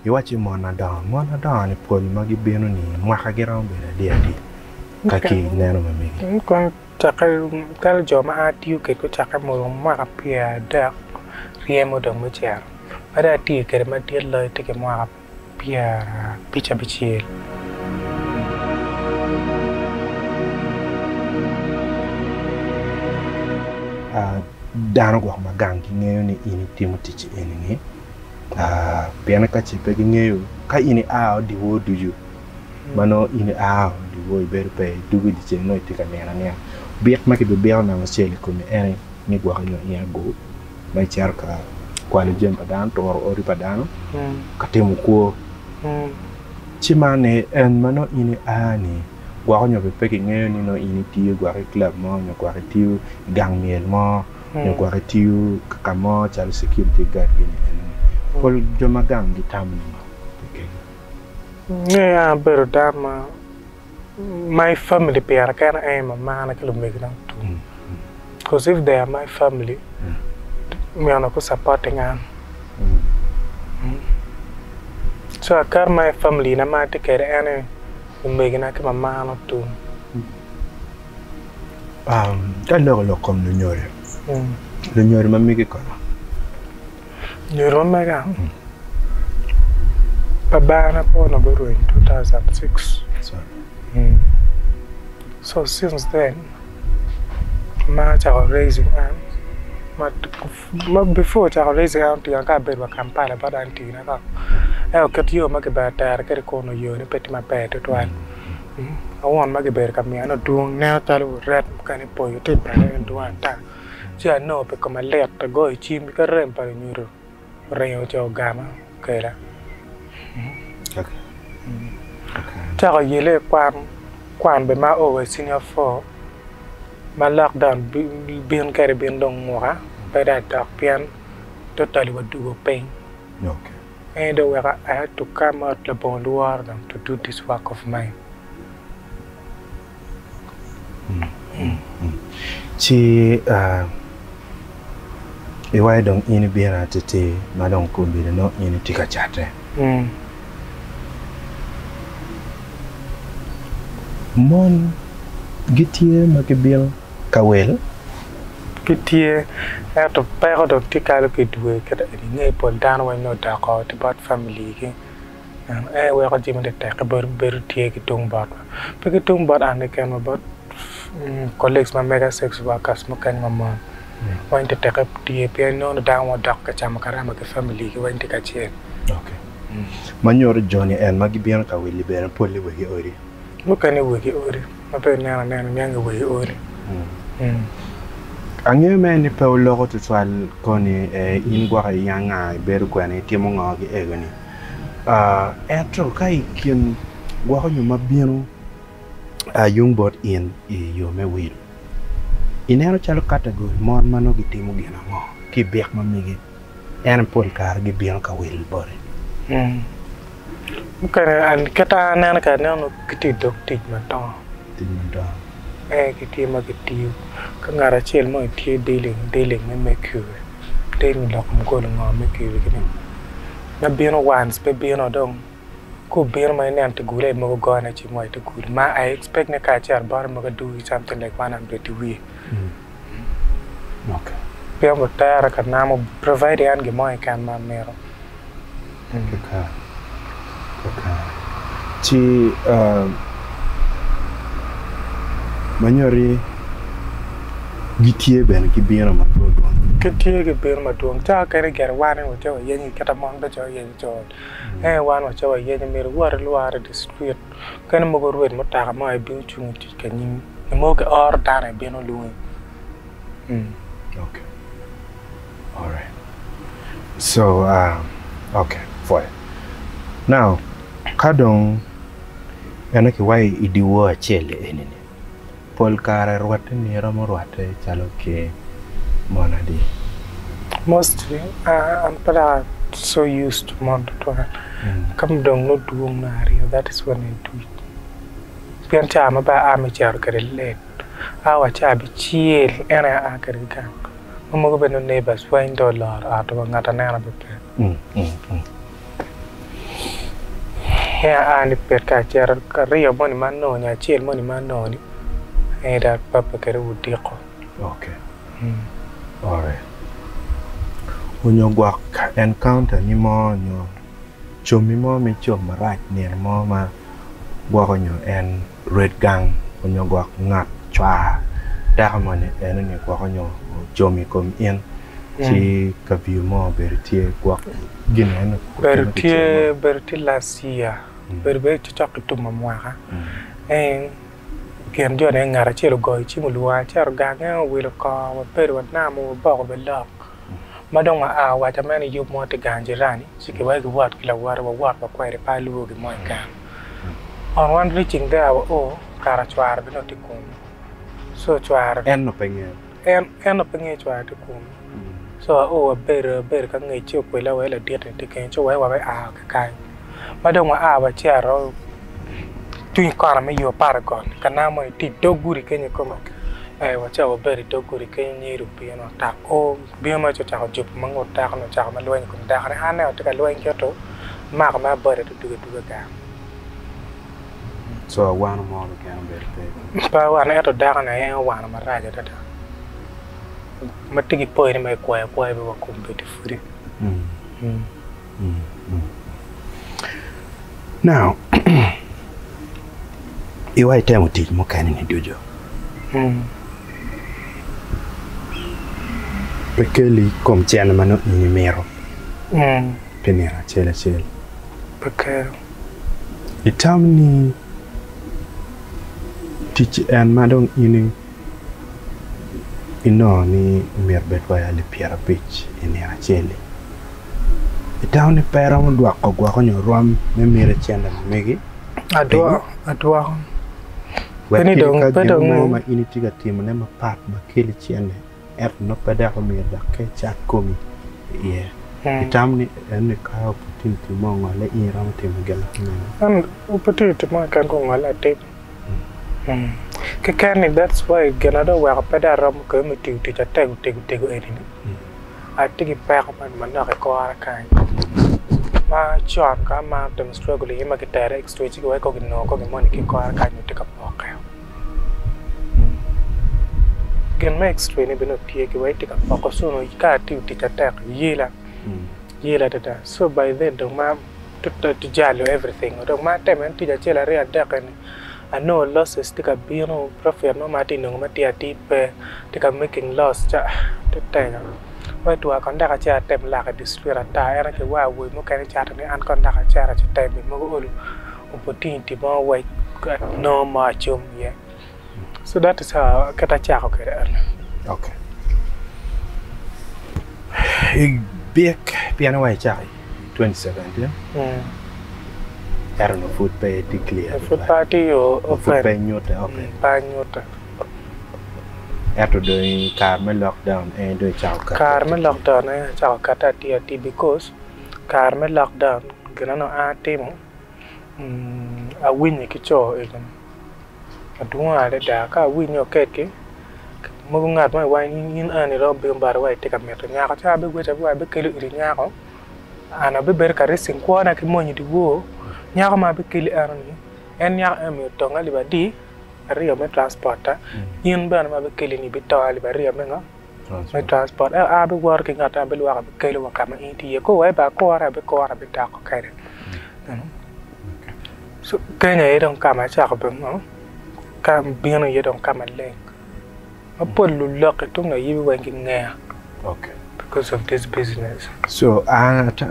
iwachi mona don ni pol magi beno ni mwaka girawo bere adi kaki neno mamigi kon kal joma atiu ke ko chaka mo mwaka pia da riemo do mchar ada ti ke ma ti le te ke mwaka pia picha bichiel dano gwa magang ng'eyo ni ini timo tich ini piana ka chipe ng'eyo ka ini di wo do you mano ini di wo ber pe dugu di cheno itika nena ne biak ma ke be bel na maseli ko ni ene ni gwa nyo ya go mai char ka kwale jem padan to ori padano ka temu ko chimane en mano ini ni gwa nyo be pe ng'eyo ni no ini ti gwa ke club mo nyo gwa ke ti gang miel mo nyo gwa ke ti ka mo chal security guard ni pol joma gang gitam ni yeah better dama my family piara kana ay mama kilo megna tu because if they are my family me ana ko supporting am so akar my family na ma te kere ane megna ke mama na tu kan lo kom no nyore lo nyore mamigi kono nyore mamaga Babana born in 2006. So since then, my child raising am. But before child raising am, to yanka bed wa Kampala, but auntie na ka. I got you make bad tire, get a corner you, and pet my bed at one. I want make bed come here, not doing now. Tell red can pull your tip and do one time. See, I know because my left to go, cheap, because rain by Euro. Rain out your gamma, Kayla. Okay. Chaka yele kwan be ma over senior 4 ma lockdown bien Caribbean dong moha by that dark pian totally what do pain. Okay. And I had to come out the bond war to do this work of mine. Chi iwai dong ini biena tete madong kumbi no ini tika chate. Mon gitie makibil kawel gitie to pero do tikalo ke duwe kada ni pol dan wa no da ko ti bat family ke we ko jimi de tek ber tie ki tung bat pe ki tung bat an ke ma bat colleagues ma mega sex workers ma kan ma wa inte tek tie pe no da wa dak ka chama karama ke family ke wa inte ka chien. Okay. Manyor Johnny en magibian kawel libera poli we ge ori. Look at wiki ori. My parents and young way ori. Ange meni pe logo to twal koni ingwa yanga beru kwani timonga ge egoni. Etro kai kin gwa nyu mabieno young bot in yo me will. Inero chalo category mon mano gi timo gina mo ki bek mamigi en pol kar gi bieno ka will bore. Bukan kata anak no kiti dok tik matong. Kiti magiti. Kangara chel mo ti dealing me make you. Then lock go ngom make you gini. Na bieno once pe bieno dong. Ko bieno my name to gule mo go na chi mo to gule. Ma I expect na ka char bar mo do something like 100 we. Okay. Bieno mo tara ka na mo provide an ge mo kan ma mero. Okay. Chi manyori gitie ben ki bieno ma do. Kitie ke bieno ma do. Ta ka re gar wan wo cho yen kata mon ba cho yen cho. Wan wo cho yen mer war luar the street. Kan mo go ruet mo ta ma bi chung ti ka nim. Mo ke or ta na bieno lu. Okay. All right. So okay, fine. Now kadong anaki wai idiwo achele enini pol kare rwate ni ramo rwate chalo ke monadi mostly I'm so used to monotone come dong no duong na rio that is when I do it pian chama ba ami char kare let awa chabi chiel ena akari gang mo go beno neighbors $1 ato ngata na be Yeah, and pet catcher, career money man no, ya chill money man no. And that papa can would deal. Okay. Alright. When you go encounter ni more you show me more me show my right near more ma walk on you and red gang when you go ngat chwa that money and you go on you show me come in she can view more bertie go gin bertie last year berbe chak to mamwa and Ken jo ne ngara chelo go chimulwa char ganga will call per wat na mo ba be lok madong a wa ta mani yu mo te ganjirani sike wa wat kila war ba kwere pa lu gi mo ka on one reaching there o kara chwar be no tikum so chwar en no penge chwar tikum so o ber ka ngai chu ko la wa la diet te ken chu wa ba a ka kai madong a wa charo tu incara me io paragon kanamo ti doguri kenya koma wacha oberi doguri kenya rupi no ta o bioma cha cha jup mango ta no cha ma loen kun da ne ane o ta loen kyoto ma bere to duga ga so one more can be pa wane to da ne en wana ma raja da matigi poire me kwa be wa kumbeti furi now Iwa itemo tich mokani ni dujo. Pekeli kom chana mano ini mero. Penera chela. Pekeli. Itam ni tich en madong ini ino ni merbet waya le piara pitch ini acheli. Itam ni pera mo dwa ko nyorom me mere chanda megi. Adwa. When you don't ma ini tiga tim ne ma pat ma kili chiende no pada ko mi da ke chat komi itam ni en ka opportunity mo ngale i ram tim gel an opportunity mo kan ko ngala te ke kan that's why ganado wa pada ram ko mi ti ta tego edini atigi pa ko man na ko ara kan ma chọn ka ma dem struggle yi ma ke tare extra chi ko ko no ko mo ni ke ko ara kan te ka po ka gen ma extra ni beno tie ke wai te ka po ko so no ka ti ta ta yela ta so by then do ma to jalo everything do ma te men ti ja chela re da kan ano losses te ka bino profit no ma ti no ma ti ati pe te ka making loss cha te ta Why do I conduct a chat them like a dispute? I like a way we can chat and conduct a chat at time with more opportunity, more way, no more chum, yeah. So that is how I get a chat. Okay. A big piano white chai, 27, yeah? I don't know, food pay declare. Food party or food pay newta, okay. Panyota. After doing Carmen lockdown and doing Carmen lockdown, ciao cate because Carmen lockdown, ganano a temo a win kicho even. A dua da ka win your cake. Moving out my wine in any robbing bar way, take a meter, Yaka, which I will be killing Yako. And a bibber caressing quana kimoni to go. Yakama be killing Army, and Yam tongue libadi. Rio me transporter in ban ma be kelini bito ali rio me no me transport I be working at be work be kelo kama inti ko wai ba ko ara be ta ko kai so kenya e don kama cha ko be no kam bien e don kama le apol lu lok to na yibi wangi ngea okay because of this business so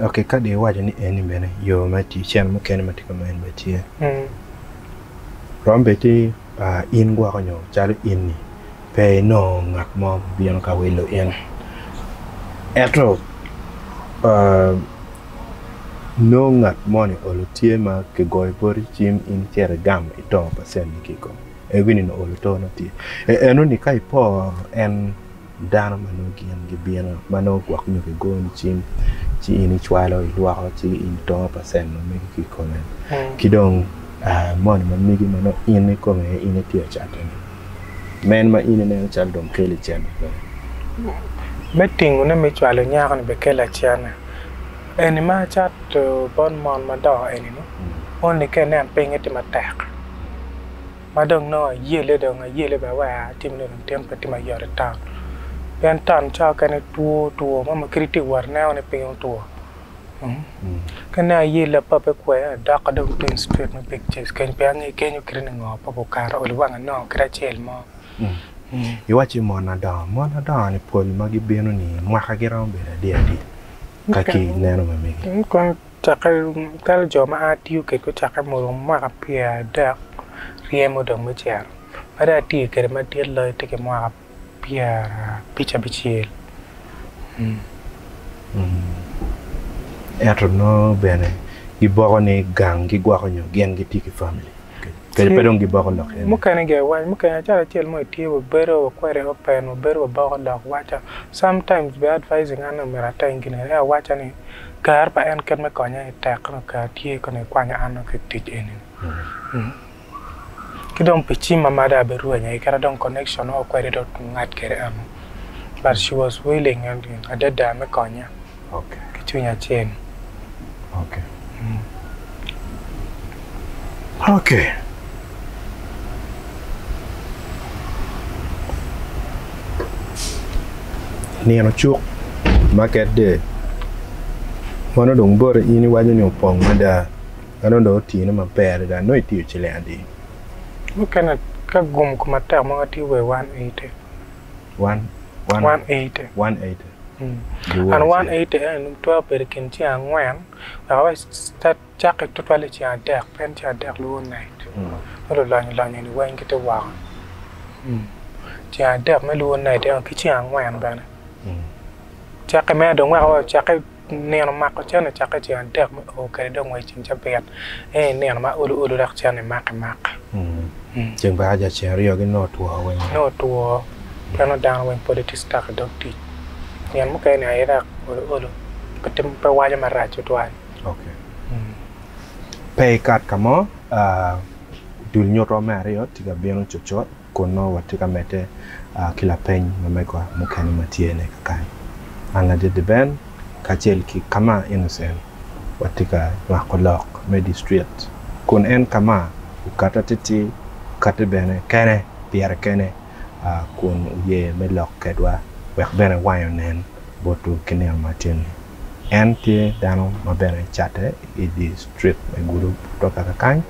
okay ka de waje ni eni bene yo mati chen mo ken mati ko men betie rombeti in gwa ko nyo chalo in ni pe no ngak mo bien ka welo en etro no ngak mo ni olotie ma ke goy bori chim in tiere gam ito percent ni kiko e wini no oloto no ti eno ni kai po en dano mano gian gi bien mano gwa ko nyo ke go ni chim chi ini chwalo ilwa ko chi in to percent no me kiko nen kidong mon man migi mano in ko me in ti chatani men ma in ne chal dom kele chen meeting ne me chwalo nyaako be kela chana eni ma chat bon mon ma do eni no only can and paying it in attack. I don't know a year later, by where Tim temper to my yard town. Then town chalk and a to Mamma critic were now in a paying tour. Can I yield a puppet where dark I don't think straight my pictures can you cleaning or purple car or one and no cratchel more. You watch him Monadon, Paul Maggie Benoni, Mahagaram, dear. Kaki, Nano, making. Tell Joma at you, Kakamo, Marapia, dark, Riemo de Mucher. But I take a material take a more Pierre, pitcher bichil. I don't know, Bene. You born a gang, Giguaronio, Gangitiki family. Don't give a lock. Mukana get one, Mukana tell my tea with better or quite open or better about dog water. Sometimes be advising Anna Maratang in a watch any car by and can make on a attack on a car, tea on a quanya anno could teach in. You don't pitch my mother be ruined, you can't connection or quite out not get but she was willing and I did damn a conya. Okay. Between your chain. Okay. Okay. Near chuk market day. One of them bought anyone in your pong, mother. I don't know, Tina, my pair that no teach lady. You cannot come comata monty were 180. 180. 180. And 180 and 12 per kinchi and when I always start jacket to quality and deck, plenty of deck low night. Or long and when get a wow. Chia deck me low night and kitchen and when banner. Jack a man don't wear jacket near Marco Chan, jacket and deck okay, don't wait in Japan. Near my old action and mark. Jimbaja cherry, you no to our no to cannot down when politics start don't teach. Yan mo kaya na Iraq ulo pati pawaja maracho tuan. Okay. Pay card kamo dul nyoto mario tiga biano chochot kono watika mete kila pen mamekwa mukani matiene kakai. Anga de ben kachel ki kama innocent watika wakolok medi street kun en kama ukata titi kate bene kene biara kene kun ye melok kedwa wek bene wayonen botu kenel matini enti dano mabene chate idi street me Gulu toka kakai